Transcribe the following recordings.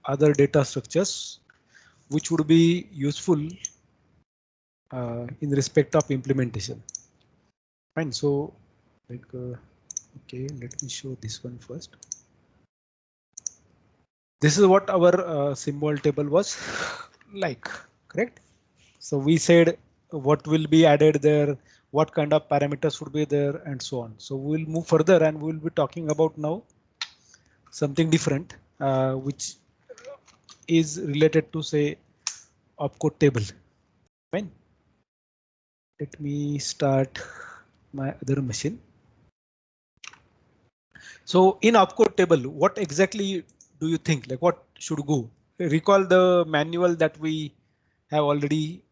other data structures which would be useful in respect of implementation. Fine. So like okay, let me show this one first. This is what our symbol table was like, correct? So we said what will be added there, what kind of parameters would be there, and so on. So we'll move further and we'll be talking about now something different, which is related to say opcode table. Fine. Let me start my other machine. So in opcode table, what exactly do you think? Like what should go? Recall the manual that we have already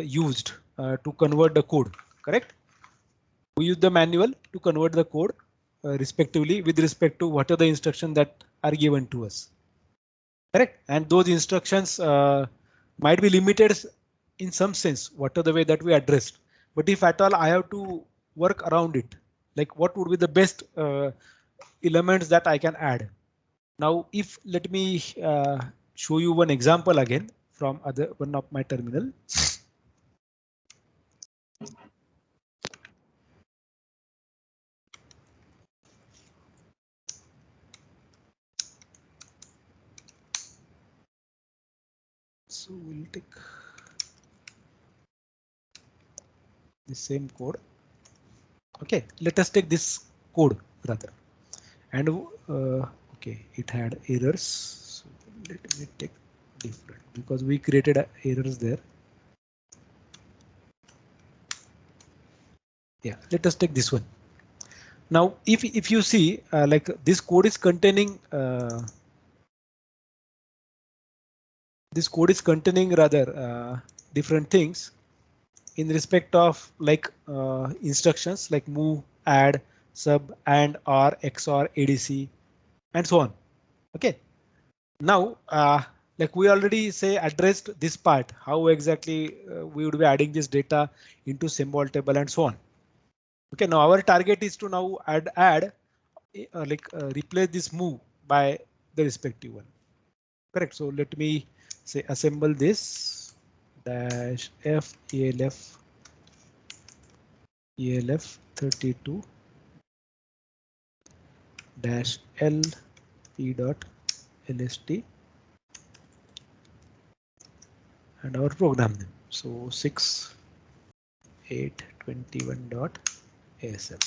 used to convert the code, correct? We use the manual to convert the code respectively with respect to what are the instructions that are given to us, correct? And those instructions might be limited in some sense, what are the way that we addressed. But if at all I have to work around it, like what would be the best elements that I can add? Now, if let me show you one example again from other one of my terminal. So we'll take the same code. Okay, let us take this code rather. And okay, it had errors. So let me take different because we created errors there. Yeah, let us take this one. Now, if you see like this code is containing rather different things in respect of like instructions like move, add, sub, and, or, XOR, ADC, and so on. Okay. Now, like we already say addressed this part, how exactly we would be adding this data into symbol table and so on. Okay, now our target is to now add replace this move by the respective one. Correct. So let me say assemble this dash f elf 32 dash l p dot lst and our program name. So 6821 dot asm.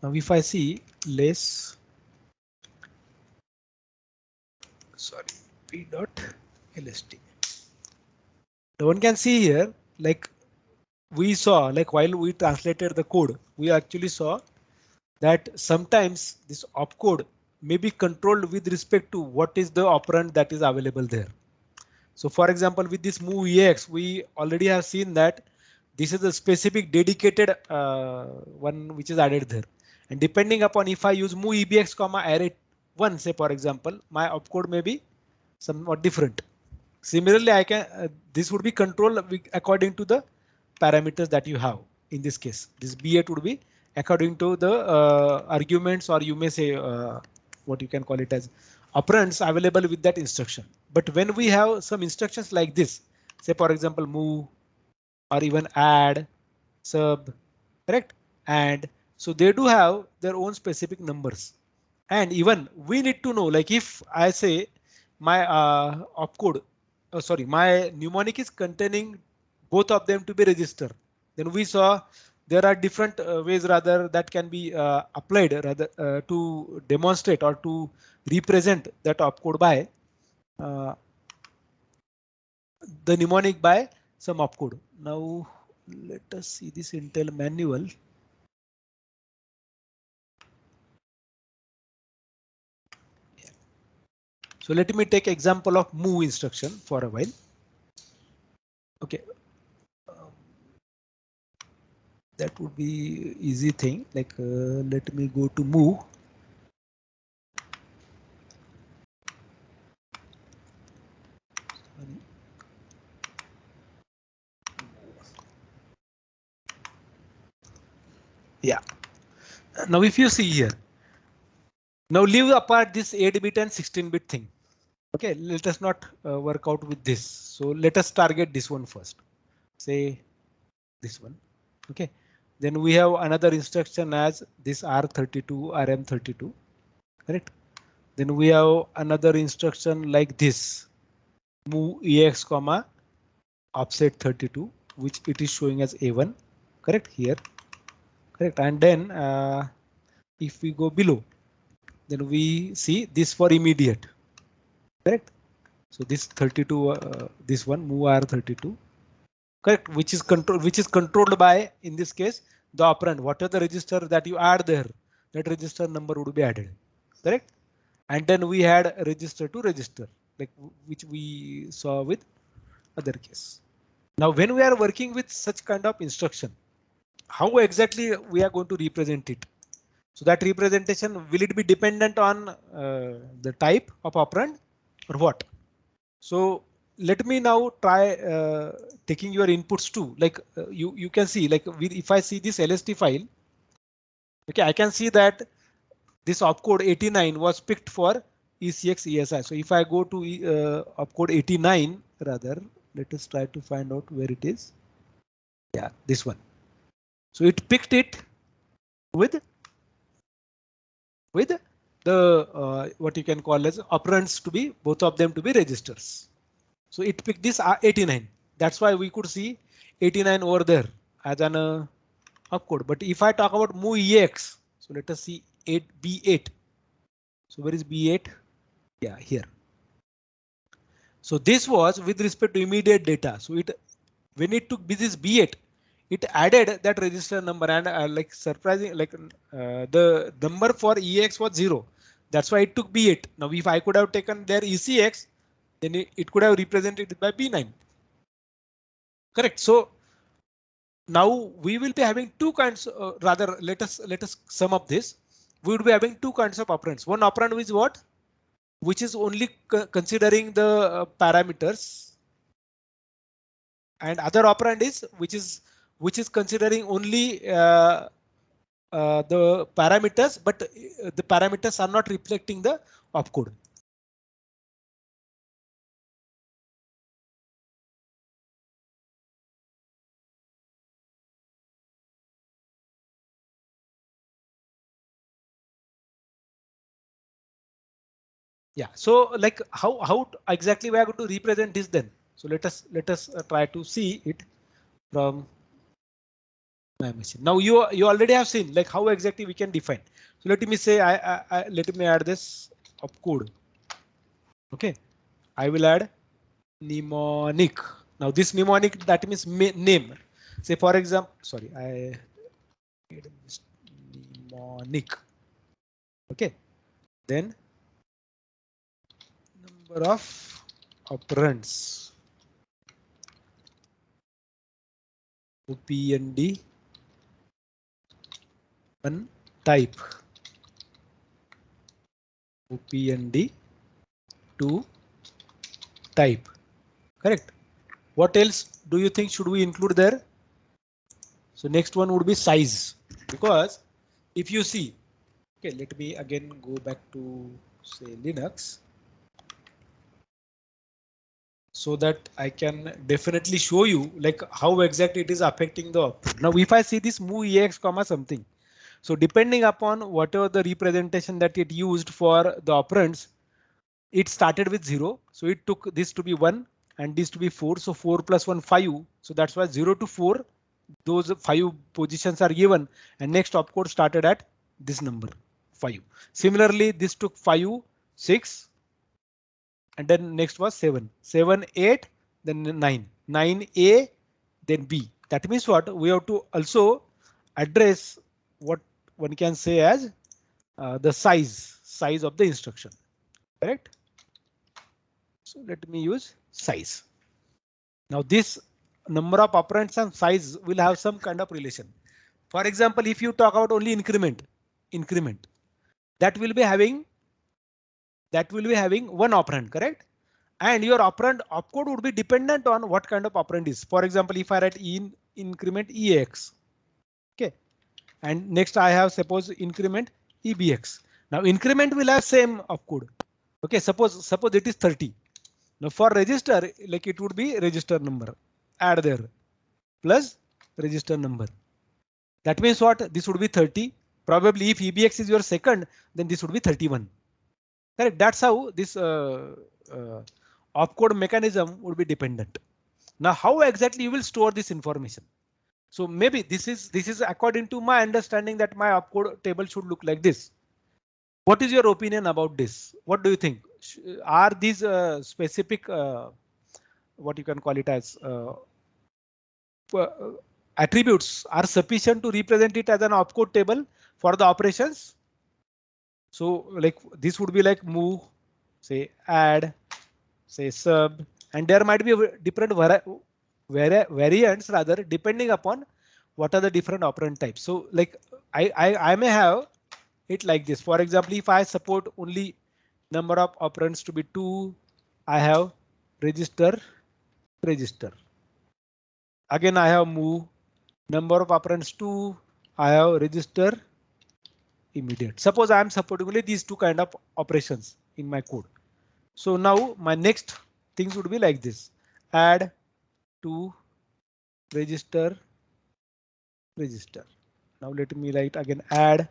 Now if I see less p dot lst, the one can see here like we saw like while we translated the code, we actually saw that sometimes this opcode may be controlled with respect to what is the operand that is available there. So for example, with this move ex, we already have seen that this is a specific dedicated one which is added there. And depending upon if I use move ebx comma array 1, say for example, my opcode may be somewhat different. Similarly, I can this would be controlled according to the parameters that you have. In this case, this B8 would be according to the arguments, or you may say what you can call it as operands available with that instruction. But when we have some instructions like this, say for example, move or even add, sub, correct, and so they do have their own specific numbers. And even we need to know, like if I say my opcode, sorry, my mnemonic is containing both of them to be registered, then we saw there are different ways rather that can be applied rather to demonstrate or to represent that opcode by uh, the mnemonic by some opcode. Now let us see this Intel manual. So let me take example of move instruction for a while. Okay, that would be easy thing. Like let me go to move. Yeah. Now if you see here, Now leave apart this 8-bit and 16-bit thing. Okay, let us not work out with this. So let us target this one first. Say this one. Okay, then we have another instruction as this R32, RM32. Correct. Then we have another instruction like this, move EX comma offset 32, which it is showing as A1. Correct here. Correct. And then if we go below, then we see this for immediate. Correct. So this 32, this one move R32. Correct, which is controlled by, in this case, the operand. Whatever the register that you add there, that register number would be added. Correct. And then we had register to register, like which we saw with other case. Now when we are working with such kind of instruction, how exactly we are going to represent it? So that representation, will it be dependent on the type of operand or what? So let me now try taking your inputs too. Like you can see, like if I see this LST file, okay, I can see that this opcode 89 was picked for ECX ESI. So if I go to opcode 89, rather, let us try to find out where it is. Yeah, this one. So it picked it with the what you can call as operands to be, both of them to be registers. So it picked this 89. That's why we could see 89 over there as an opcode. But if I talk about move EX, so let us see 8 B8. So where is B8? Yeah, here. So this was with respect to immediate data. So it, when it took this B8, it added that register number, and like surprising, like the number for EX was 0. That's why it took B8. Now if I could have taken their ECX, then it could have represented by B9. Correct. So now we will be having two kinds, rather let us sum up this. We would be having two kinds of operands. One operand is what? Which is only considering the parameters, and other operand is which is considering only the parameters, but the parameters are not reflecting the opcode. Yeah, so like how exactly we are going to represent this then? So let us try to see it from my machine. Now you already have seen like how exactly we can define. So let me say let me add this opcode. Okay, I will add mnemonic. Now this mnemonic, that means name. Say for example, sorry, I made mnemonic. Okay, then number of operands. OPND one type. OPND two type. Correct. What else do you think should we include there? So next one would be size, because if you see, okay, let me again go back to say Linux, so that I can definitely show you like how exactly it is affecting the output. Now if I see this move EX comma something, so depending upon whatever the representation that it used for the operands, it started with 0. So it took this to be 1 and this to be 4. So 4 plus 1, 5. So that's why 0 to 4, those 5 positions are given, and next opcode started at this number 5. Similarly, this took 5, 6, and then next was 7, 7, 8, then 9, 9A, then B. That means what? We have to also address what one can say as the size of the instruction. Correct? So let me use size. Now this number of operands and size will have some kind of relation. For example, if you talk about only increment, that will be having one operand, correct? And your operand opcode would be dependent on what kind of operand is. For example, if I write increment EX, okay, and next I have suppose increment EBX. Now increment will have same opcode. Okay, suppose it is 30. Now for register, like it would be register number. Add there plus register number. That means what? This would be 30. Probably if EBX is your second, then this would be 31. Correct. That's how this opcode mechanism would be dependent. Now, how exactly you will store this information? So maybe this is according to my understanding that my opcode table should look like this. What is your opinion about this? What do you think? Are these specific what you can call it as uh, attributes are sufficient to represent it as an opcode table for the operations? So like this would be like move, say add, say sub, and there might be different variants rather depending upon what are the different operand types. So like I may have it like this. For example, if I support only number of operands to be 2, I have register. Again, I have move, number of operands 2, I have register immediate. Suppose I am supporting only these two kind of operations in my code. So now my next things would be like this. Add to register. Now let me write again add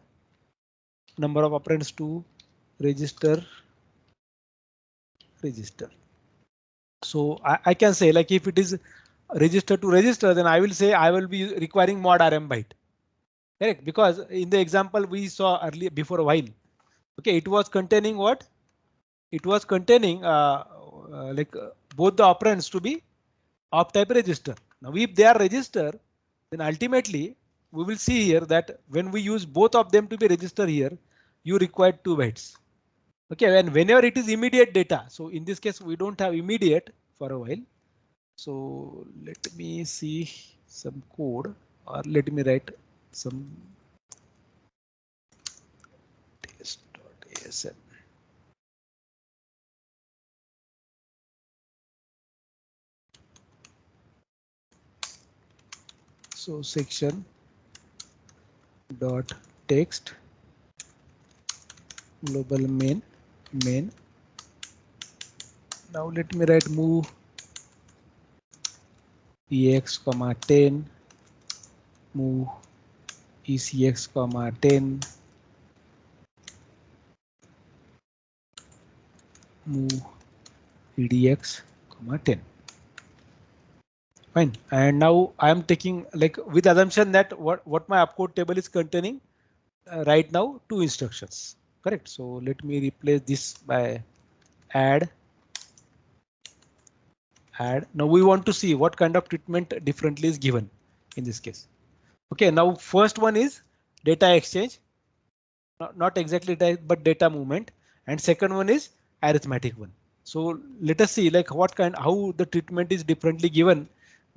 number of operands to register. So I can say like if it is register to register, then I will say I will be requiring mod RM byte. Correct, because in the example we saw earlier before a while. Okay, it was containing what? It was containing both the operands to be of type register. Now if they are register, then ultimately we will see here that when we use both of them to be register here, you require 2 bytes. Okay, and whenever it is immediate data, so in this case we don't have immediate for a while. So let me see some code, or let me write some test.asm. So section dot text global main. Now let me write move ex comma 10, move ecx comma 10, move edx comma 10. Fine. And now I am taking like with assumption that what my opcode table is containing right now 2 instructions. Correct. So let me replace this by add. Now we want to see what kind of treatment differently is given in this case. OK, now first one is data exchange. Not exactly data, but data movement. And second one is arithmetic one. So let us see like how the treatment is differently given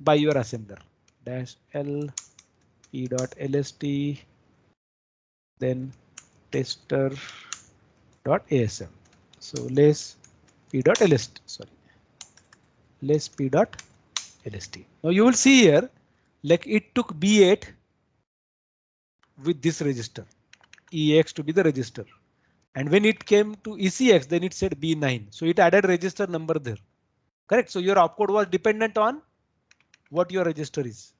by your assembler. Dash L p.lst, then tester.asm. So less p.lst, sorry, less p.lst. Now you will see here like it took B8 with this register, EX to be the register. And when it came to ECX, then it said B9. So it added register number there. Correct. So your opcode was dependent on what your register is.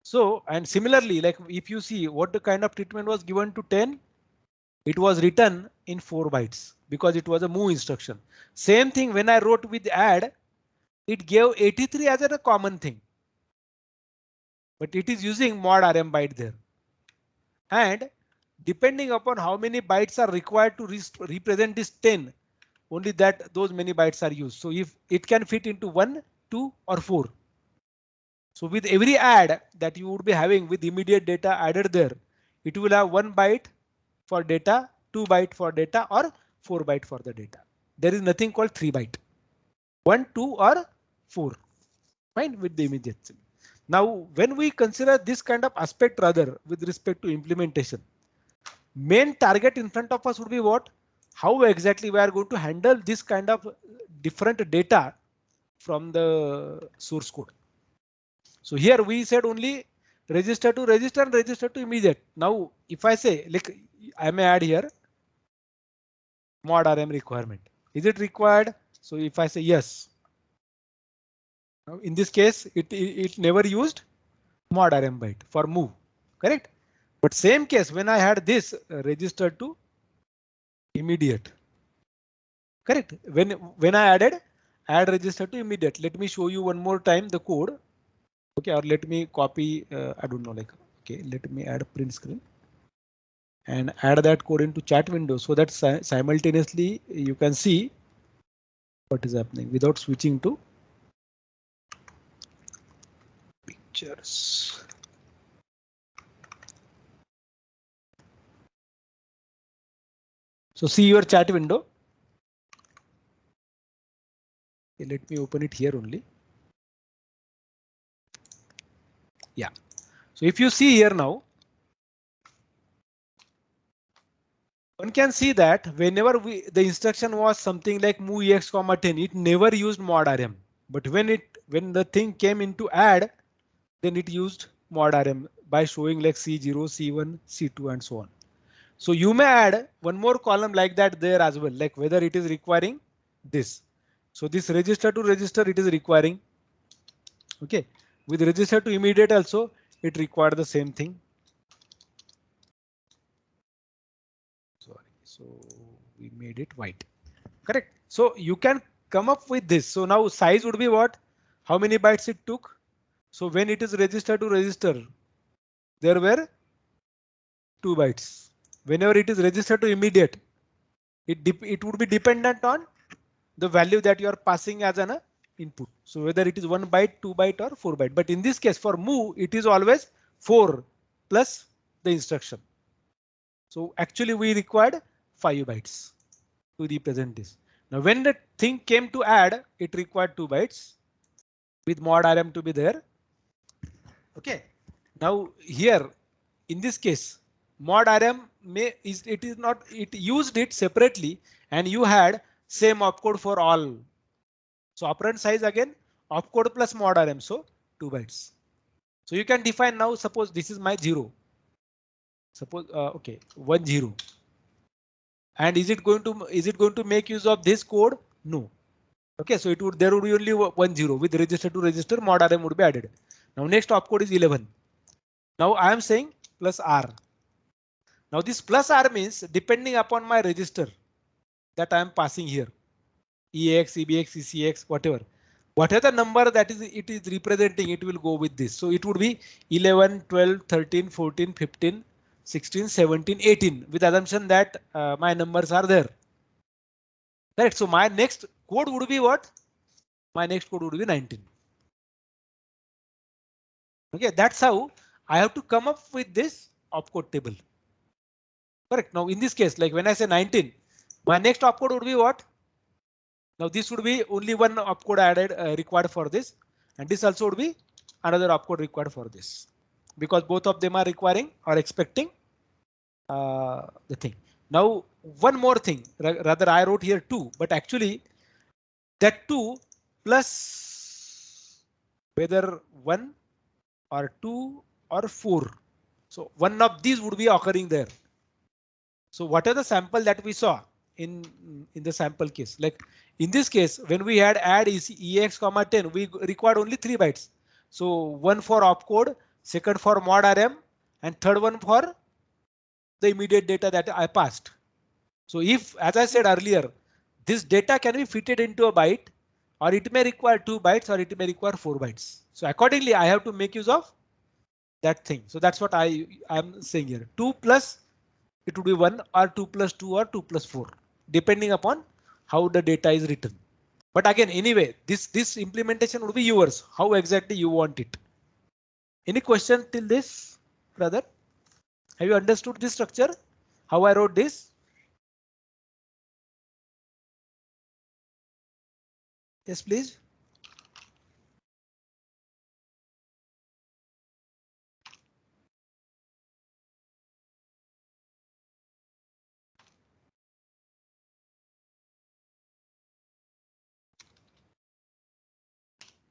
So and similarly, like if you see what the kind of treatment was given to 10, it was written in 4 bytes because it was a move instruction. Same thing when I wrote with add, it gave 83 as a common thing. But it is using mod RM byte there. And depending upon how many bytes are required to represent this 10, only that those many bytes are used. So if it can fit into 1, 2 or 4. So with every add that you would be having with immediate data added there, it will have 1 byte for data, 2 byte for data or 4 byte for the data. There is nothing called 3 byte, 1, 2 or 4. Fine with the immediate. Now when we consider this kind of aspect rather with respect to implementation, main target in front of us would be what? How exactly we are going to handle this kind of different data from the source code. So here we said only register to register and register to immediate. Now if I say like I may add here mod RM requirement. Is it required? So if I say yes, now in this case it never used mod RM byte for move, correct? But same case when I had this register to immediate, correct? When I add register to immediate, let me show you one more time the code. Okay, or let me copy. I don't know, like, okay, let me add print screen and add that code into chat window so that simultaneously you can see what is happening without switching to pictures. So see your chat window. Okay, let me open it here only. Yeah. So if you see here now, one can see that whenever the instruction was something like move ex comma 10, it never used mod rm. But when the thing came into add, then it used mod rm by showing like C0, C1, C2 and so on. So you may add one more column like that there as well, like whether it is requiring this. So this register to register it is requiring. Okay, with register to immediate also it required the same thing. Sorry, so we made it white. Correct. So you can come up with this. So now size would be what? How many bytes it took? So when it is register to register, there were 2 bytes. Whenever it is registered to immediate, it would be dependent on the value that you are passing as an input. So whether it is 1 byte, 2 byte or 4 byte. But in this case for move, it is always 4 plus the instruction. So actually we required 5 bytes to represent this. Now when the thing came to add, it required 2 bytes with mod rm to be there. Okay. Now here in this case, mod rm it is not, it used it separately and you had same opcode for all. So operand size again opcode plus mod rm, so 2 bytes. So you can define now, suppose this is my 0. Suppose okay, 1 0. And is it going to make use of this code? No. Okay, so there would be only 1 0 with register to register mod rm would be added. Now next opcode is 11. Now I am saying plus R. Now this plus R means depending upon my register that I am passing here, EAX, EBX, ECX, whatever. Whatever the number that it is representing, it will go with this. So it would be 11, 12, 13, 14, 15, 16, 17, 18 with assumption that my numbers are there. Right. So my next code would be what? My next code would be 19. Okay, that's how I have to come up with this opcode table. Correct. Now in this case, like when I say 19, my next opcode would be what? Now this would be only one opcode added required for this, and this also would be another opcode required for this, because both of them are requiring or expecting the thing. Now one more thing, rather I wrote here 2, but actually that 2 plus whether 1 or 2 or 4. So one of these would be occurring there. So what are the sample that we saw in the sample case? Like in this case, when we had add EX comma 10, we required only 3 bytes. So one for opcode, second for mod RM, and third one for the immediate data that I passed. So if, as I said earlier, this data can be fitted into a byte, or it may require 2 bytes, or it may require 4 bytes. So accordingly, I have to make use of that thing. So that's what I'm saying here. 2 plus it would be 1 or 2 plus 2 or 2 plus 4, depending upon how the data is written. But again, anyway, this implementation would be yours, how exactly you want it. Any question till this, brother? Have you understood this structure? How I wrote this? Yes, please.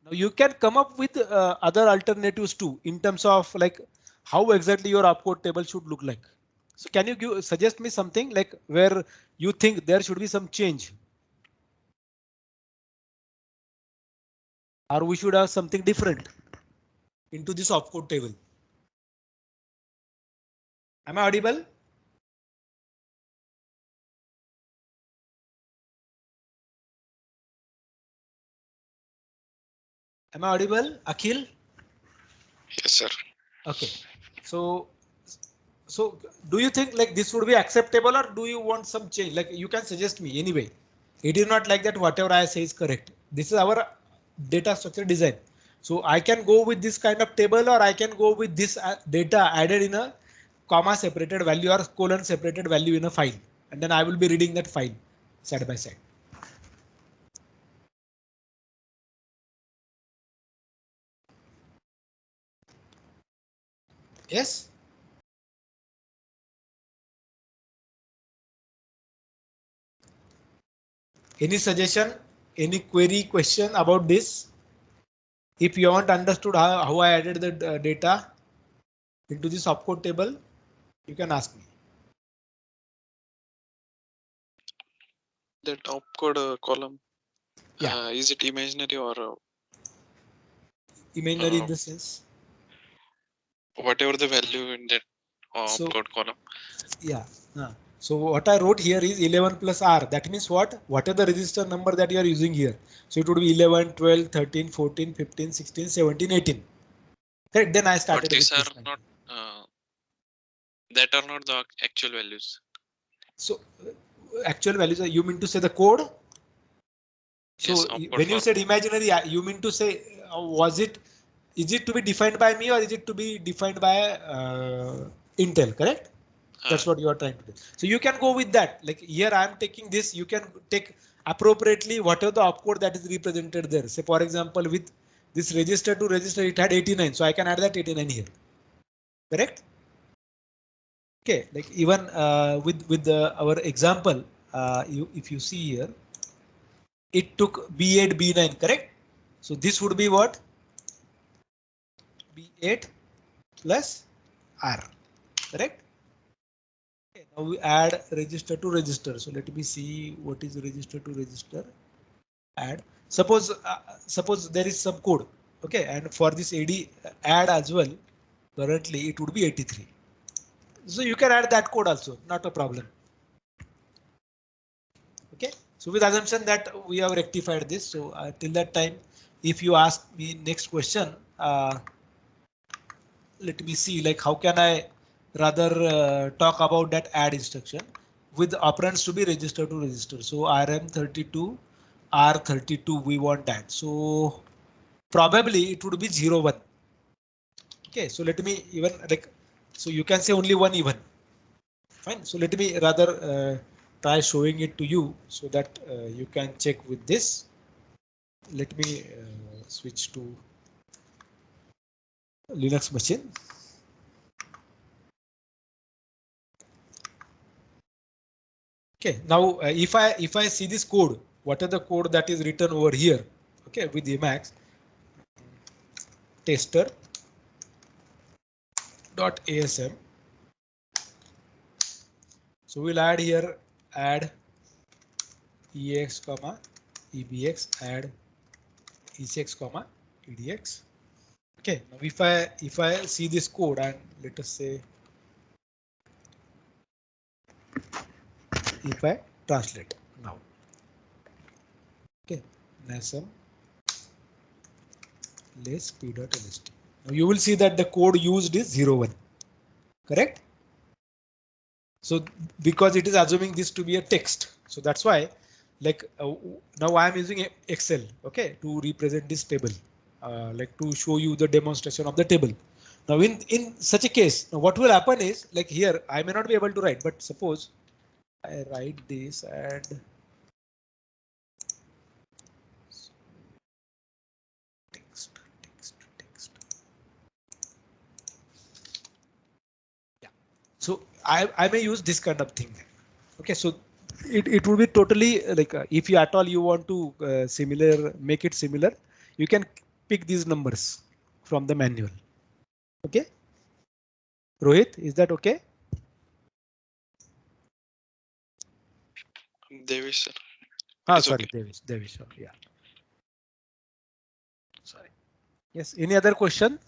Now you can come up with other alternatives too, in terms of like how exactly your opcode table should look like. So can you suggest me something like where you think there should be some change? Or we should have something different into this opcode table. Am I audible? Am I audible, Akhil? Yes, sir. Okay. So so do you think like this would be acceptable or do you want some change? Like you can suggest me anyway. It is not like that whatever I say is correct. This is our data structure design. So I can go with this kind of table or I can go with this data added in a comma separated value or colon separated value in a file. And then I will be reading that file side by side. Yes. Any suggestion? Any query question about this? If you haven't understood how I added the data into this opcode table, you can ask me. That opcode column, Yeah, is it imaginary or imaginary in the sense. whatever the value in that So opcode column? yeah. So what I wrote here is 11 plus R. That means what? What are the register number that you are using here? So it would be 11, 12, 13, 14, 15, 16, 17, 18. Correct. Then I But started these with are this. not that are not the actual values. So actual values, you mean to say the code? Yes, So opcode when you format. said imaginary, you mean to say is it to be defined by me or is it to be defined by Intel? Correct. That's what you are trying to do. So you can go with that. Like here I am taking this. You can take appropriately whatever the opcode that is represented there. Say for example, with this register to register, it had 89. So I can add that 89 here. Correct. Okay. Like even with our example, if you see here, it took B8, B9. Correct. So this would be what? B8 plus R. Correct. Okay, now we add register to register. So let me see what is register to register. Add. Suppose there is some code. Okay, and for this add as well. Currently it would be 83. So you can add that code also, not a problem. Okay. So with assumption that we have rectified this. So till that time, if you ask me next question, let me see like how can I rather talk about that add instruction with operands to be register to register. So RM32, R32 we want that. So probably it would be 0, 1. Okay, so let me even like so you can say only one even. Fine. So let me rather try showing it to you so that you can check with this. Let me switch to Linux machine. Okay, now if I see this code, what are the code that is written over here? Okay, with Emacs tester dot asm. So we'll add here add ex comma ebx add ecx comma edx. Okay, now if I see this code and let us say if I translate now. Okay, nasm less p.lst. Now you will see that the code used is 01. Correct? So because it is assuming this to be a text, so that's why like now I am using Excel, okay, to represent this table, like to show you the demonstration of the table. Now in such a case, now what will happen is like here I may not be able to write, but suppose I write this and text. Yeah. So I may use this kind of thing. Okay, so it would be totally like if you at all you want to make it similar, you can pick these numbers from the manual. Okay, Rohit, is that okay? Devish, sir. Sorry, Okay. Devish, yeah. Sorry. Yes, any other question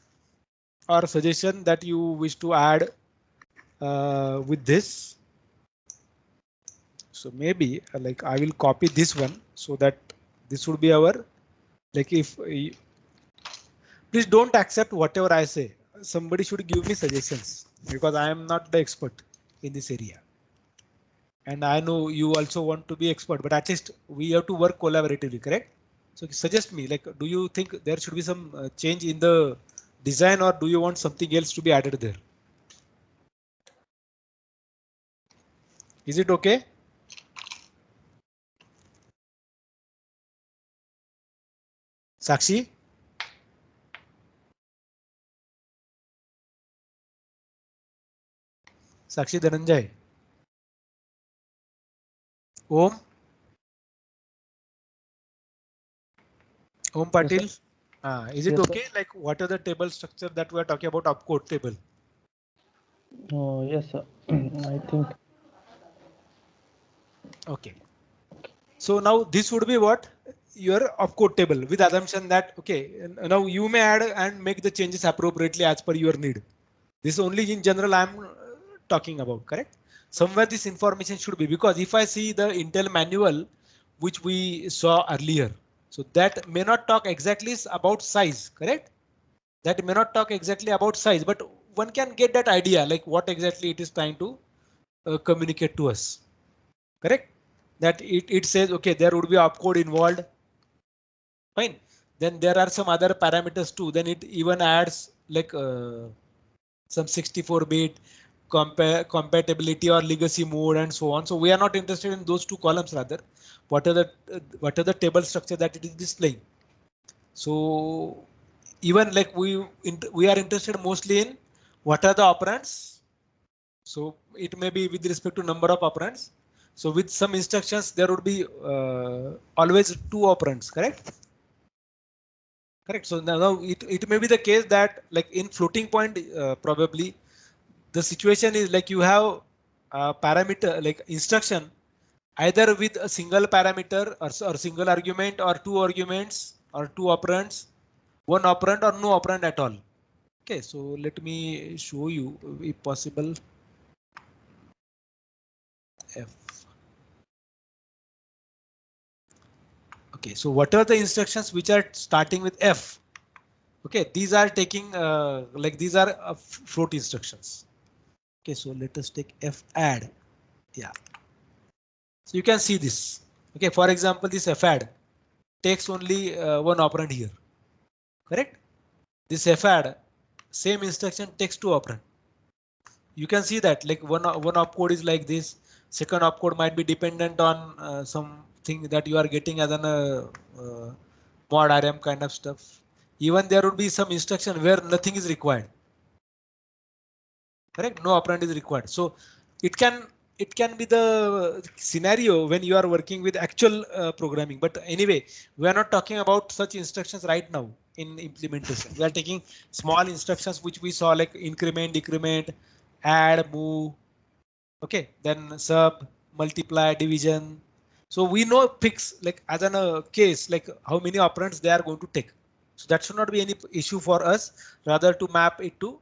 or suggestion that you wish to add with this? So maybe like I will copy this one so that this would be our, like, if please don't accept whatever I say. Somebody should give me suggestions because I am not the expert in this area. And I know you also want to be expert, but at least we have to work collaboratively, correct? So suggest me, like, do you think there should be some change in the design, or do you want something else to be added there? Is it okay? Sakshi? Sakshi Dhananjay? Om? Om Yes, sir. Patil? Is it Yes, sir. okay? Like, what are the table structure that we are talking about? Opcode table. Yes, sir. I think. Okay. So now this would be what your opcode table, with assumption that, okay, now you may add and make the changes appropriately as per your need. This only in general I'm talking about, correct? Somewhere this information should be, because if I see the Intel manual which we saw earlier, so that may not talk exactly about size, correct? That may not talk exactly about size, but one can get that idea, like what exactly it is trying to communicate to us, correct? That it says, okay, there would be opcode involved. Fine. Then there are some other parameters too. Then it even adds like some 64-bit compatibility or legacy mode and so on. So we are not interested in those two columns, rather what are the table structure that it is displaying. So even like we are interested mostly in what are the operands. So it may be with respect to number of operands. So with some instructions there would be always two operands, correct? Correct. So now it may be the case that, like, in floating point, probably the situation is like you have a parameter, like instruction, either with a single parameter or single argument, or two arguments, or two operands, one operand or no operand at all. Okay, so let me show you if possible. F. Okay, so what are the instructions which are starting with F? Okay, these are taking like these are float instructions. Okay, so let us take F add. Yeah. So you can see this. Okay, for example, this F add takes only one operand here. Correct? This F add, same instruction, takes two operand. You can see that, like, one opcode is like this. Second opcode might be dependent on something that you are getting as an mod RM kind of stuff. Even there would be some instruction where nothing is required. Correct? No operand is required. So it can be the scenario when you are working with actual programming. But anyway, we are not talking about such instructions right now in implementation. We are taking small instructions which we saw, like increment, decrement, add, move. Okay, then sub, multiply, division. So we know fix, like, as an case, like how many operands they are going to take. So that should not be any issue for us, rather to map it to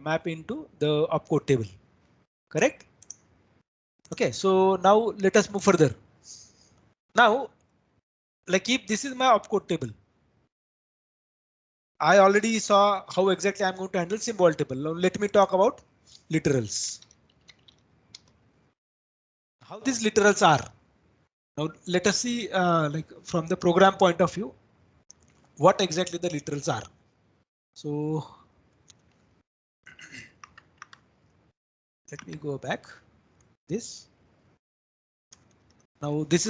map into the opcode table. Correct? Okay, so now let us move further. Now, like, if this is my opcode table, I already saw how exactly I'm going to handle symbol table. Now let me talk about literals. How these literals are. Now let us see, like, from the program point of view, what exactly the literals are. So let me go back. This. Now this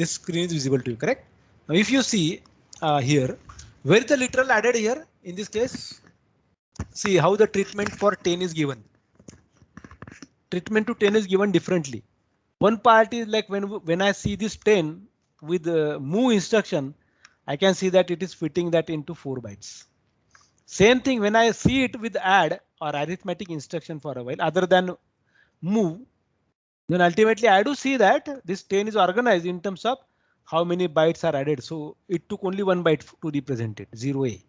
screen is visible to you, correct? Now if you see here, where is the literal added here in this case? See how the treatment for 10 is given. Treatment to 10 is given differently. One part is like when I see this 10 with the move instruction, I can see that it is fitting that into 4 bytes. Same thing when I see it with add or arithmetic instruction for a while, other than move, Then ultimately I do see that this 10 is organized in terms of how many bytes are added. So it took only one byte to represent it, 0A.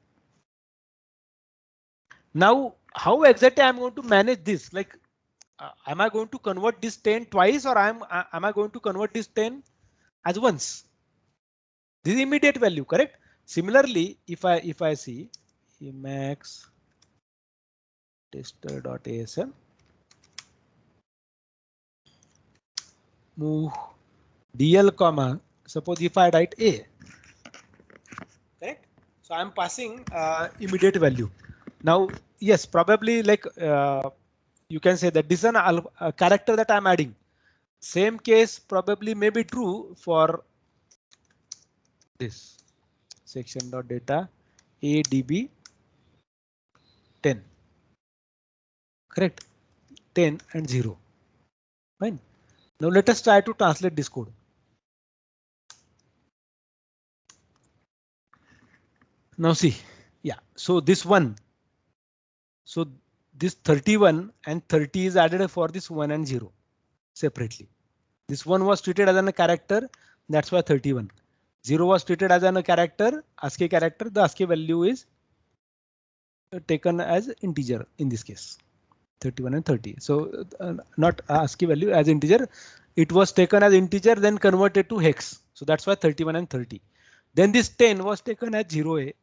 Now, how exactly I'm going to manage this? Like, am I going to convert this 10 twice, or am I going to convert this 10 as once? This is immediate value, correct? Similarly, if I see Emacs tester.asm move dl comma, suppose if I write a, correct? So I'm passing immediate value. Now, yes, probably like you can say that this is a character that I'm adding. Same case probably may be true for this section dot data adb 10, correct? 10 and 0. Fine. Now let us try to translate this code. Now see, yeah. So this one, so this 31 and 30 is added for this 1 and 0 separately. This one was treated as a character, that's why 31. 0 was treated as a character, ASCII character. The ASCII value is taken as integer in this case. 31 and 30. So not ASCII value as integer. It was taken as integer, then converted to hex. So that's why 31 and 30. Then this 10 was taken as 0A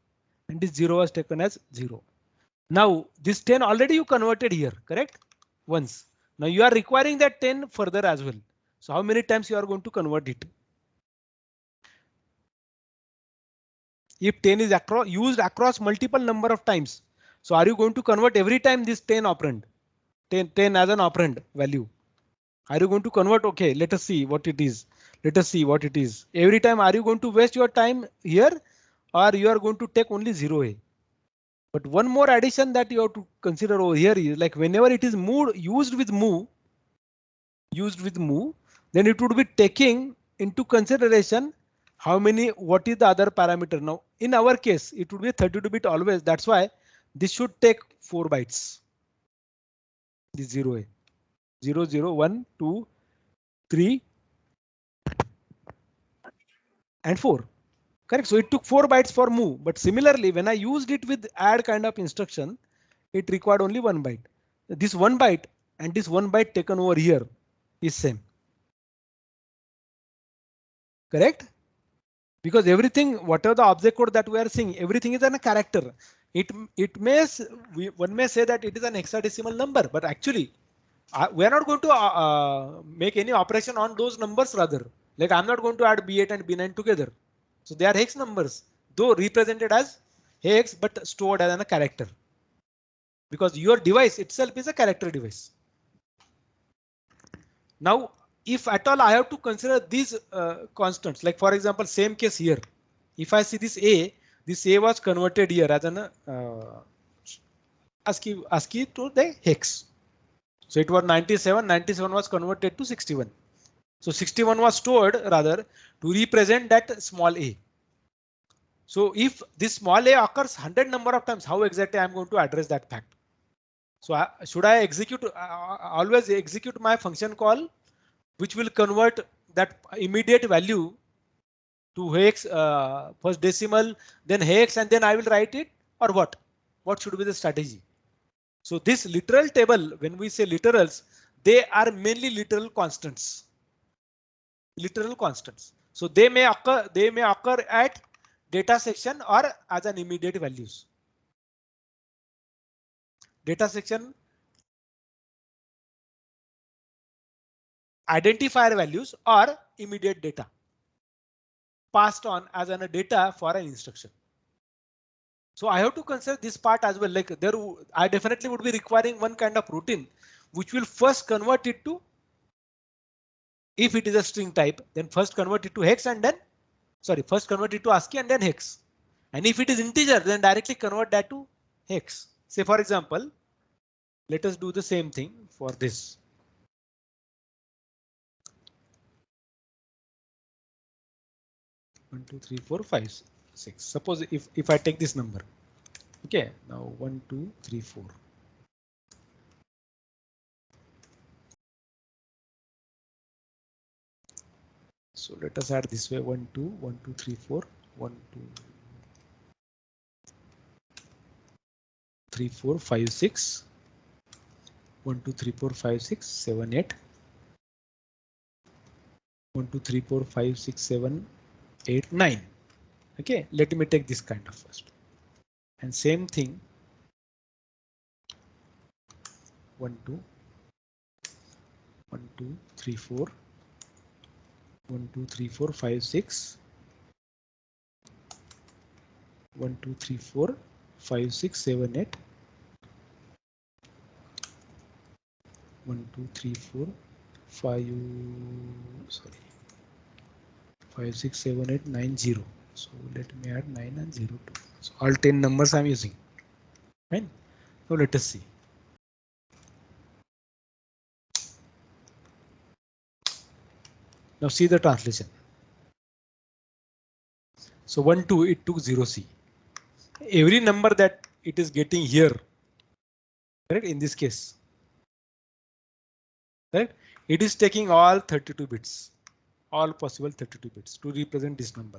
and this 0 was taken as 0. Now this 10 already you converted here, correct? Once. Now you are requiring that 10 further as well. So how many times you are going to convert it? If 10 is used across multiple number of times, so are you going to convert every time this 10 operand? 10 as an operand value? Are you going to convert? Okay, let us see what it is. Let us see what it is. Every time are you going to waste your time here, or you are going to take only 0A? But one more addition that you have to consider over here is like whenever it is moved, used with move, then it would be taking into consideration how many, what is the other parameter. Now in our case it would be 32-bit always. That's why this should take 4 bytes. This 0A, 0, 0, 1, 2, 3 and 4. Correct. So it took 4 bytes for move. But similarly, when I used it with add kind of instruction, it required only 1 byte. This 1 byte and this 1 byte taken over here is same. Correct? Because everything, whatever the object code that we are seeing, everything is in a character. It may, one may say that it is an hexadecimal number, but actually we are not going to make any operation on those numbers rather. Like I'm not going to add B8 and B9 together. So they are hex numbers, though represented as hex, but stored as a character. Because your device itself is a character device. Now, if at all I have to consider these constants, like for example, same case here. If I see this A was converted here as an ASCII to the hex. So it was 97, 97 was converted to 61. So 61 was stored rather to represent that small a. So if this small a occurs 100 number of times, how exactly I'm going to address that fact? So should I execute, always execute my function call, which will convert that immediate value to hex, first decimal, then hex, and then I will write it, or what? What should be the strategy? So this literal table, when we say literals, they are mainly literal constants. Literal constants. So they may occur at data section or as an immediate values. Data section identifier values or immediate data passed on as a data for an instruction. So I have to consider this part as well. Like there, I definitely would be requiring one kind of routine, which will first convert it to, if it is a string type, then first convert it to hex and then, sorry, first convert it to ASCII and then hex. And if it is integer, then directly convert that to hex. Say for example, let us do the same thing for this. One, two, three, four, five, six. Suppose if I take this number, okay, now 1, 2, 3, 4. So let us add this way 1 2 1 2 3 4 1 2 3 4 5 6 1 2 3 4 5 6 7 8 1 2 3 4 5 6 7 8 9. Okay, let me take this kind of first and same thing 1 2 1 2 3 4 1 2 3 4 5 6 1 2 3 4 5 6 7 8 1 2 3 4 5 sorry 5 6 7 8 9 0. So let me add 9 and 0 2. So all 10 numbers I'm using. Right? So let us see. Now see the translation. So 1 2 it took 0C. Every number that it is getting here, correct, in this case, correct, it is taking all 32 bits, all possible 32 bits to represent this number.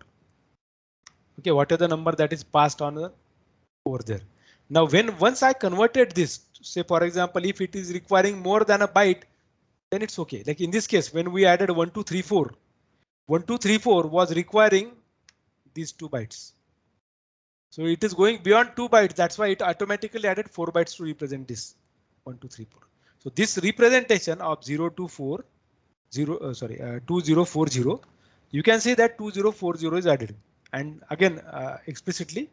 Okay, what are the number that is passed on over there? Now once I converted this, say for example, if it is requiring more than a byte, then it's okay. Like in this case, when we added 1 2 3 4, 1 2 3 4 was requiring these 2 bytes. So it is going beyond 2 bytes. That's why it automatically added 4 bytes to represent this 1 2 3 4. So this representation of 0 2 4 0 2040, you can see that 2040 is added, and again explicitly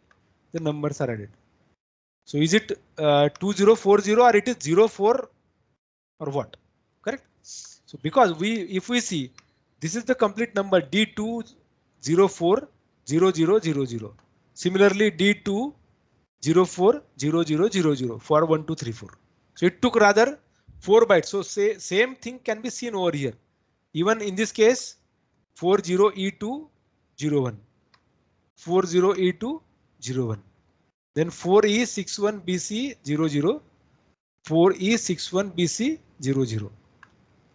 the numbers are added. So is it 2040 or it is 04 or what? Correct. So because if we see, this is the complete number D2040000. Similarly D2040000 for 1 2 3 4. So it took rather 4 bytes. So say same thing can be seen over here. Even in this case 40E201, 40E201, then 4E61BC00, 4E61BC00,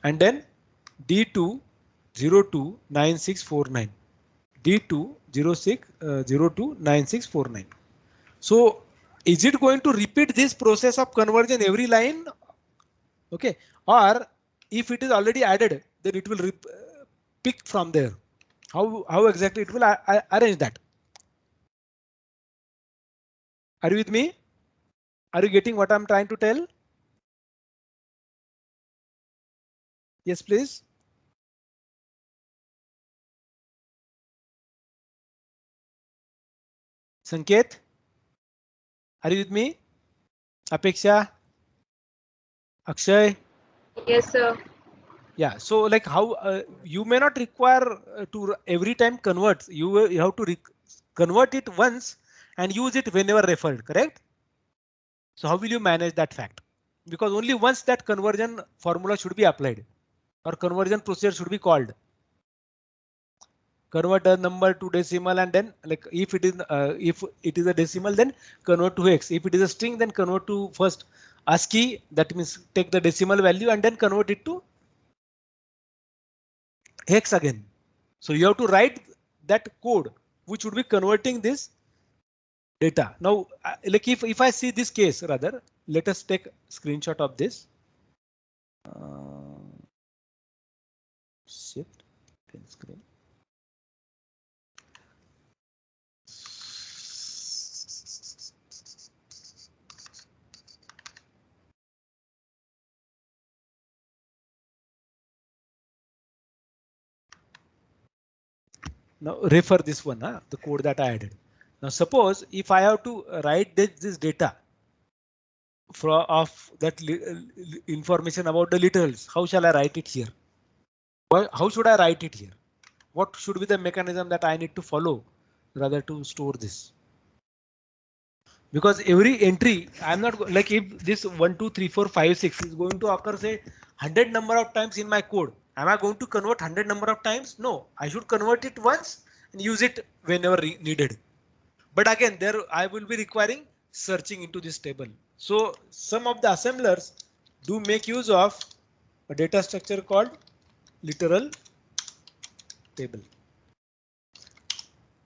and then D2029649, D2029649. So is it going to repeat this process of conversion every line? Okay, or if it is already added, then it will pick from there. How exactly it will arrange that? Are you with me? Are you getting what I'm trying to tell? Yes, please. Sanket, are you with me? Apeksha, Akshay. Yes, sir. Yeah, so like how you may not require to every time convert. You have to convert it once and use it whenever referred, correct? So how will you manage that fact? Because only once that conversion formula should be applied or conversion procedure should be called. Convert a number to decimal, and then like if it is a decimal, then convert to hex. If it is a string, then convert to first ASCII. That means take the decimal value and then convert it to hex again. So you have to write that code which would be converting this data. Now, like if I see this case, rather, let us take screenshot of this. Shift screen. Now refer this one, the code that I added. Now suppose if I have to write this data of that information about the literals, how shall I write it here? How should I write it here? What should be the mechanism that I need to follow rather to store this? Because every entry, I'm not like if this 1 2 3 4 5 6 is going to occur say 100 number of times in my code. Am I going to convert 100 number of times? No, I should convert it once and use it whenever needed. But again, there I will be requiring searching into this table. So some of the assemblers do make use of a data structure called literal table.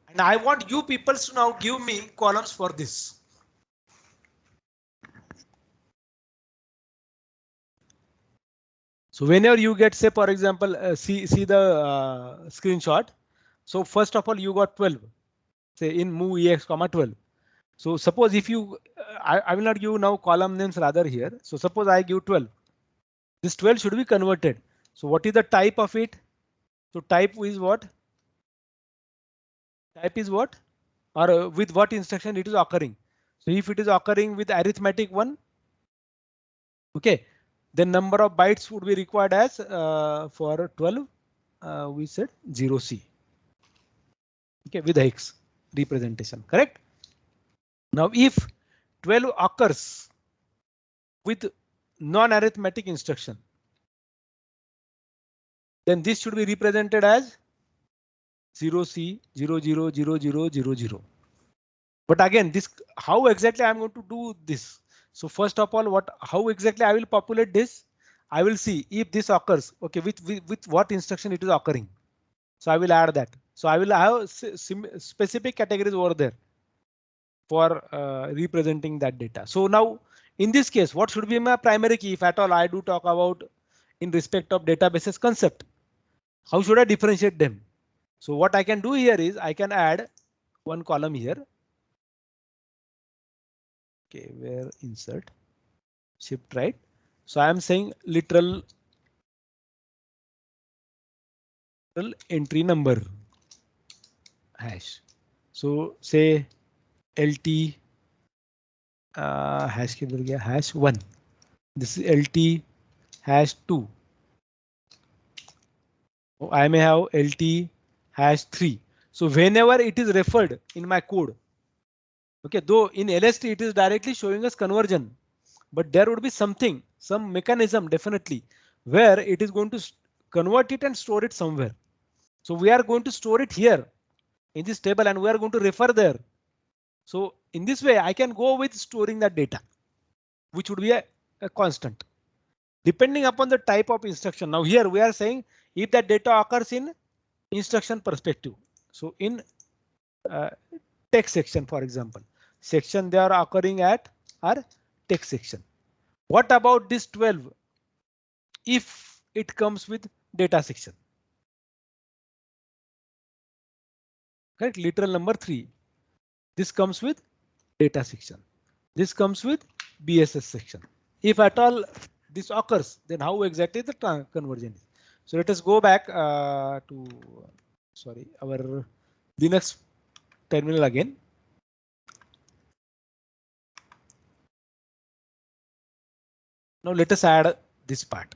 And I want you people to now give me columns for this. So whenever you get, say, for example, see the screenshot. So first of all, you got 12, say in move ex comma 12. So suppose if you, I will not give now column names rather here. So suppose I give 12. This 12 should be converted. So what is the type of it? So type is what? Type is what? Or with what instruction it is occurring. So if it is occurring with arithmetic one, okay, then number of bytes would be required as for 12. We said 0C. Okay, with hex representation, correct? Now, if 12 occurs with non-arithmetic instruction, then this should be represented as 0C 000000. But again, this how exactly I'm going to do this? So first of all, how exactly I will populate this? I will see if this occurs. Okay, with what instruction it is occurring. So I will add that. So I will have specific categories over there for representing that data. So now in this case, what should be my primary key if at all I do talk about in respect of databases concept? How should I differentiate them? So what I can do here is I can add one column here. Okay, where insert shift right. So I am saying literal entry number hash. So say LT hash किधर गया hash 1. This is LT hash 2. I may have LT hash 3. So whenever it is referred in my code, okay, though in LST it is directly showing us conversion, but there would be something, some mechanism definitely where it is going to convert it and store it somewhere. So we are going to store it here in this table and we are going to refer there. So in this way, I can go with storing that data, which would be a constant depending upon the type of instruction. Now here we are saying if that data occurs in instruction perspective. So in text section, for example, section they are occurring at our text section. What about this 12? If it comes with data section, correct? Literal number 3. This comes with data section. This comes with BSS section. If at all this occurs, then how exactly the conversion is? So let us go back to our Linux terminal again. Now let us add this part.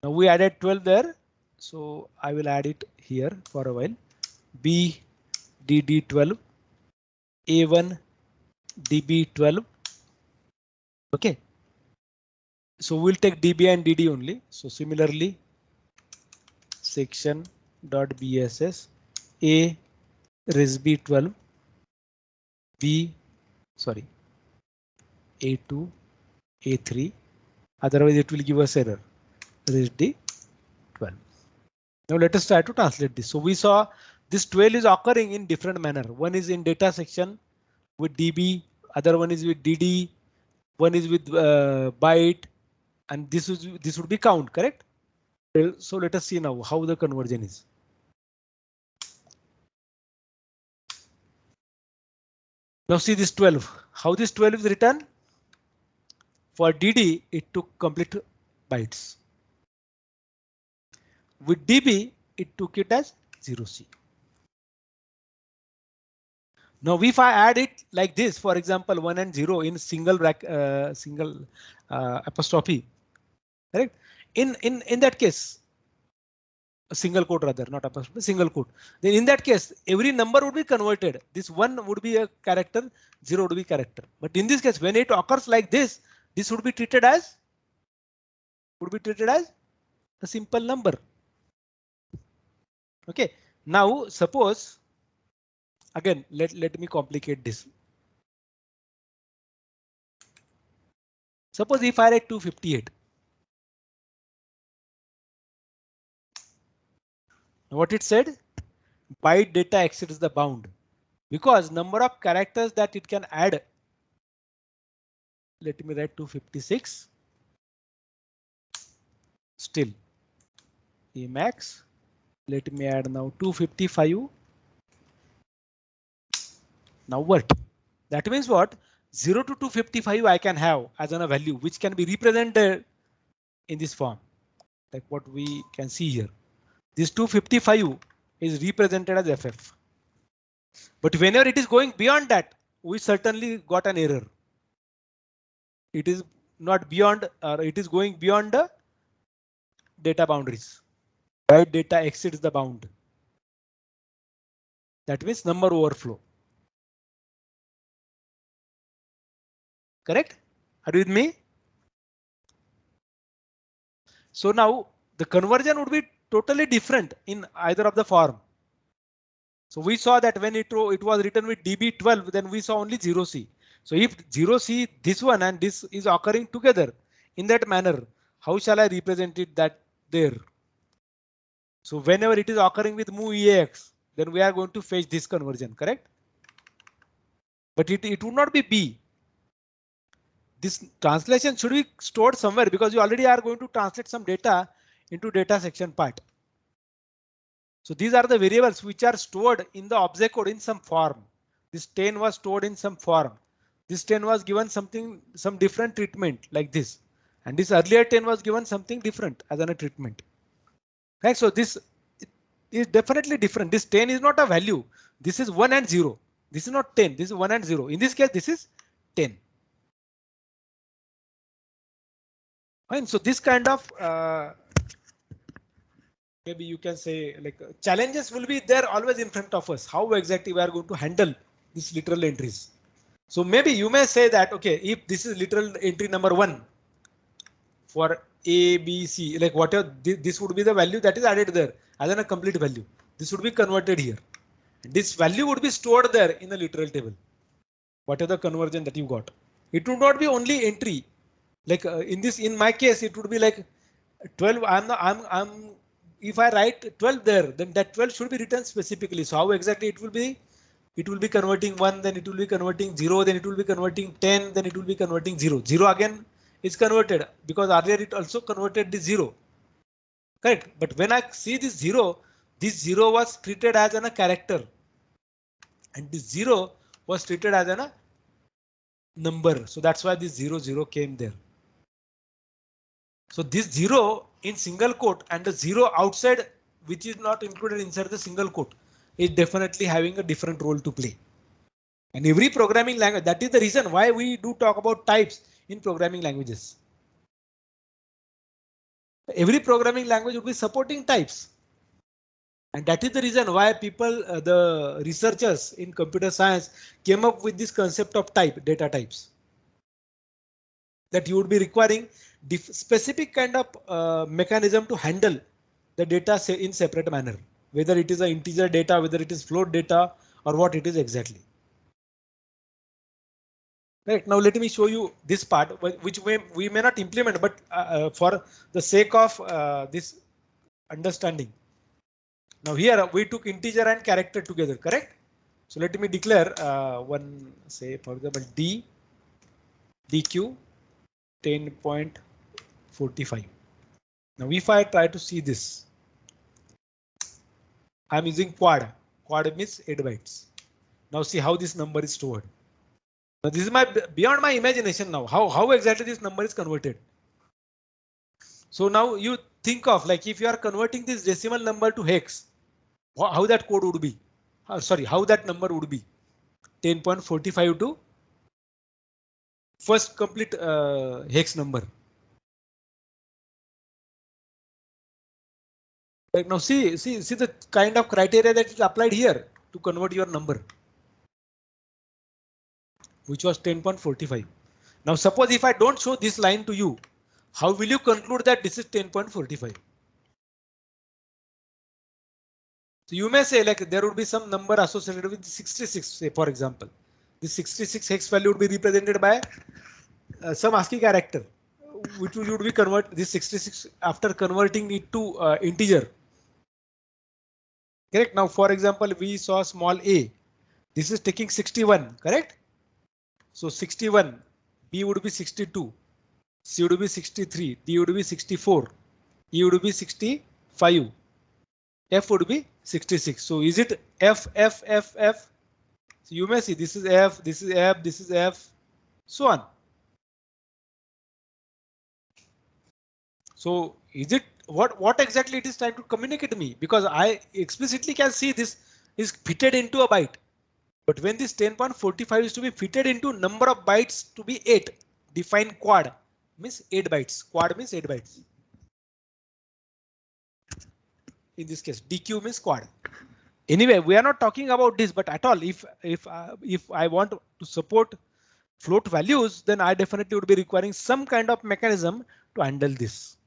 Now we added 12 there, so I will add it here for a while. BDD12, A1 DB12. Okay. So we'll take DB and DD only. So similarly, section.bss A resb12 B A2 A3. Otherwise it will give us error. resd 12. Now let us try to translate this. So we saw this 12 is occurring in different manner. One is in data section with DB, other one is with DD, one is with byte, and this would be count, correct? So let us see now how the conversion is. Now see this 12. How this 12 is written? For DD, it took complete bytes. With DB, it took it as 0C. Now, if I add it like this, for example, 1 and 0 in single apostrophe, correct? In that case, a single quote rather, not apostrophe, single quote. Then in that case, every number would be converted. This 1 would be a character, 0 would be character. But in this case, when it occurs like this would be treated as a simple number. Okay. Now suppose again, let me complicate this. Suppose if I write 258. What it said? Byte data exceeds the bound because number of characters that it can add. Let me write 256. Still Emacs. Let me add now 255. Now what? That means what? 0 to 255 I can have as a value which can be represented in this form, like what we can see here. This 255 is represented as FF. But whenever it is going beyond that, we certainly got an error. It is not beyond, or it is going beyond the data boundaries. Right? Data exceeds the bound. That means number overflow. Correct? Are you with me? So now the conversion would be totally different in either of the form. So we saw that when it was written with DB12, then we saw only 0C. So if 0C, this one and this is occurring together in that manner, how shall I represent it that there? So whenever it is occurring with move EAX, then we are going to fetch this conversion, correct? But it would not be B. This translation should be stored somewhere because you already are going to translate some data into data section part. So these are the variables which are stored in the object code in some form. This 10 was stored in some form. This 10 was given some different treatment like this. And this earlier 10 was given something different as a treatment. Right? So this is definitely different. This 10 is not a value. This is 1 and 0. This is not 10. This is 1 and 0. In this case, this is 10. Fine. So this kind of maybe you can say like challenges will be there always in front of us. How exactly we are going to handle these literal entries. So maybe you may say that, OK, if this is literal entry number 1 for A, B, C, like whatever this would be the value that is added there as a complete value. This would be converted here. This value would be stored there in the literal table. Whatever the conversion that you got, it would not be only entry. Like in my case, it would be like 12. If I write 12 there, then that 12 should be written specifically. So how exactly it will be? It will be converting 1, then it will be converting 0, then it will be converting 10, then it will be converting 0. 0 again is converted because earlier it also converted the 0. Correct. But when I see this 0 was treated as a character. And this 0 was treated as a number. So that's why this 0 came there. So this 0 in single quote and the 0 outside, which is not included inside the single quote, is definitely having a different role to play. And every programming language, that is the reason why we do talk about types in programming languages. Every programming language will be supporting types. And that is the reason why people, the researchers in computer science came up with this concept of data types. That you would be requiring specific kind of mechanism to handle the data in separate manner, whether it is an integer data, whether it is float data, or what it is exactly. Right, now let me show you this part, which we may not implement, but for the sake of this understanding. Now here we took integer and character together, correct? So let me declare one, say for example, DQ 10.45. Now if I try to see this, I'm using quad. Quad means 8 bytes. Now see how this number is stored. Now this is beyond my imagination now. How exactly this number is converted? So now you think of like if you are converting this decimal number to hex, how that code would be. Sorry, how that number would be. 10.45 to first complete hex number. Like now see the kind of criteria that is applied here to convert your number, which was 10.45. Now suppose if I don't show this line to you, how will you conclude that this is 10.45? So you may say like there would be some number associated with 66, say for example. This 66 hex value would be represented by some ASCII character, which would be convert this 66 after converting it to integer. Correct. Now, for example, we saw small a. This is taking 61, correct? So 61, B would be 62, C would be 63, D would be 64, E would be 65, F would be 66. So is it F, F, F, F? So you may see this is F, this is F, this is F, so on. So is it what exactly it is trying to communicate to me? Because I explicitly can see this is fitted into a byte. But when this 10.45 is to be fitted into number of bytes to be 8, define quad means 8 bytes. Quad means 8 bytes. In this case, DQ means quad. Anyway, we are not talking about this, but at all, if I want to support float values, then I definitely would be requiring some kind of mechanism to handle this.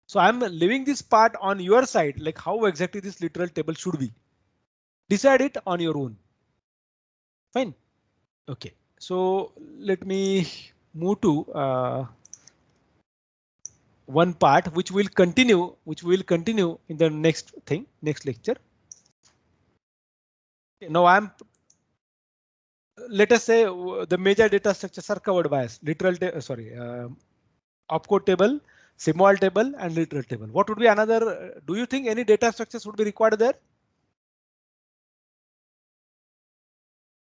So I'm leaving this part on your side, like how exactly this literal table should be. Decide it on your own. Fine. OK, so let me move to one part which will continue, in the next lecture. Now I'm, let us say the major data structures are covered by us. Opcode table, symbol table, and literal table. What would be another? Do you think any data structures would be required there?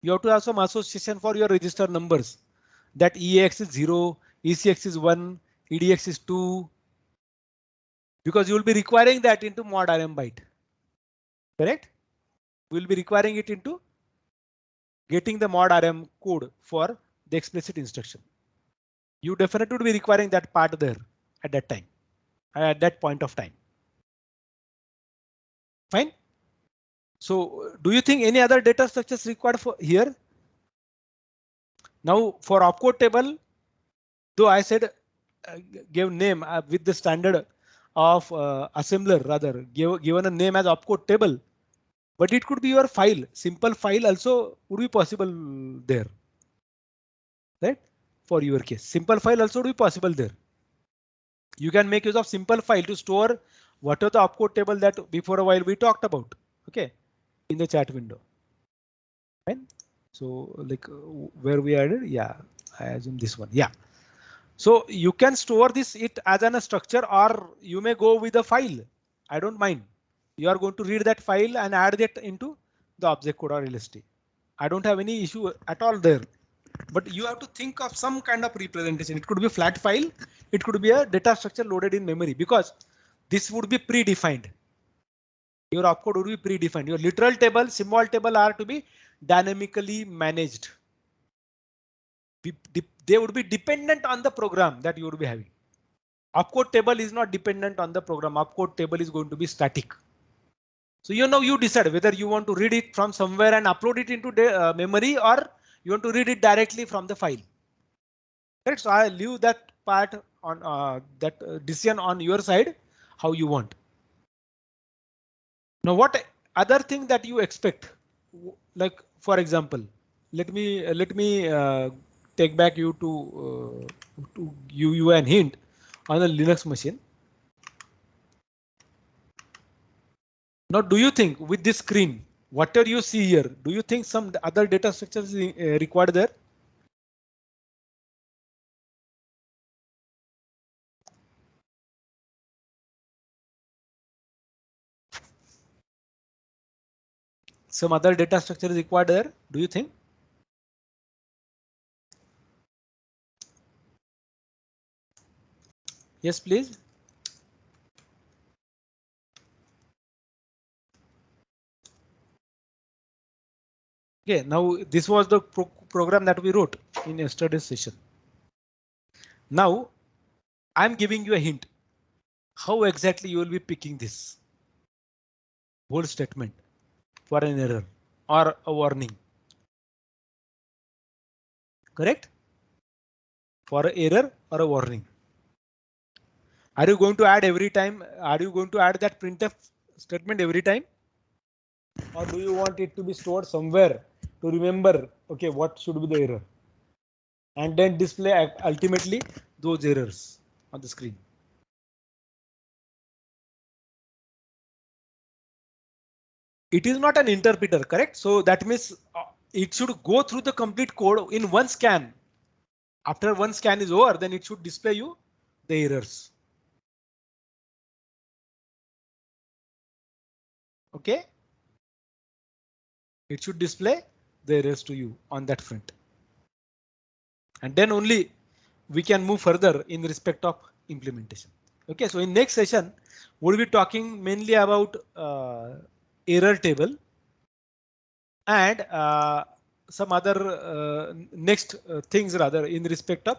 You have to have some association for your register numbers. That EAX is 0, ECX is 1, EDX is 2. Because you will be requiring that into mod RM byte. Correct? We will be requiring it into getting the mod RM code for the explicit instruction. You definitely would be requiring that part there at that time, at that point of time. Fine. So do you think any other data structures required for here? Now for opcode table, though I said gave name with the standard of assembler, rather given a name as opcode table, but it could be your file. Simple file also would be possible there. Right? For your case, simple file also would be possible there. You can make use of simple file to store what are the opcode table that before a while we talked about. OK, in the chat window. Fine. So like where we added, yeah, I assume this one. Yeah. So you can store this it as a structure, or you may go with a file. I don't mind. You are going to read that file and add that into the object code or LST. I don't have any issue at all there. But you have to think of some kind of representation. It could be a flat file. It could be a data structure loaded in memory, because this would be predefined. Your opcode would be predefined. Your literal table, symbol table are to be dynamically managed. They would be dependent on the program that you would be having. Opcode table is not dependent on the program. Opcode table is going to be static. So you decide whether you want to read it from somewhere and upload it into the memory, or you want to read it directly from the file. Right? So I leave that part on that decision on your side, how you want. Now, what other thing that you expect? Like for example, let me take back you to give you an hint on a Linux machine. Now, do you think with this screen, whatever you see here, do you think some other data structures is required there? Some other data structure is required there, do you think? Yes, please. Okay, now this was the program that we wrote in yesterday's session. Now I'm giving you a hint. How exactly you will be picking this whole statement for an error or a warning? Correct? For an error or a warning. Are you going to add every time? Are you going to add that printf statement every time? Or do you want it to be stored somewhere to remember, OK, what should be the error? And then display ultimately those errors on the screen. It is not an interpreter, correct? So that means it should go through the complete code in one scan. After one scan is over, then it should display you the errors. Okay. It should display the errors to you on that front. And then only we can move further in respect of implementation. Okay, so in next session, we'll be talking mainly about error table and some other next things rather in respect of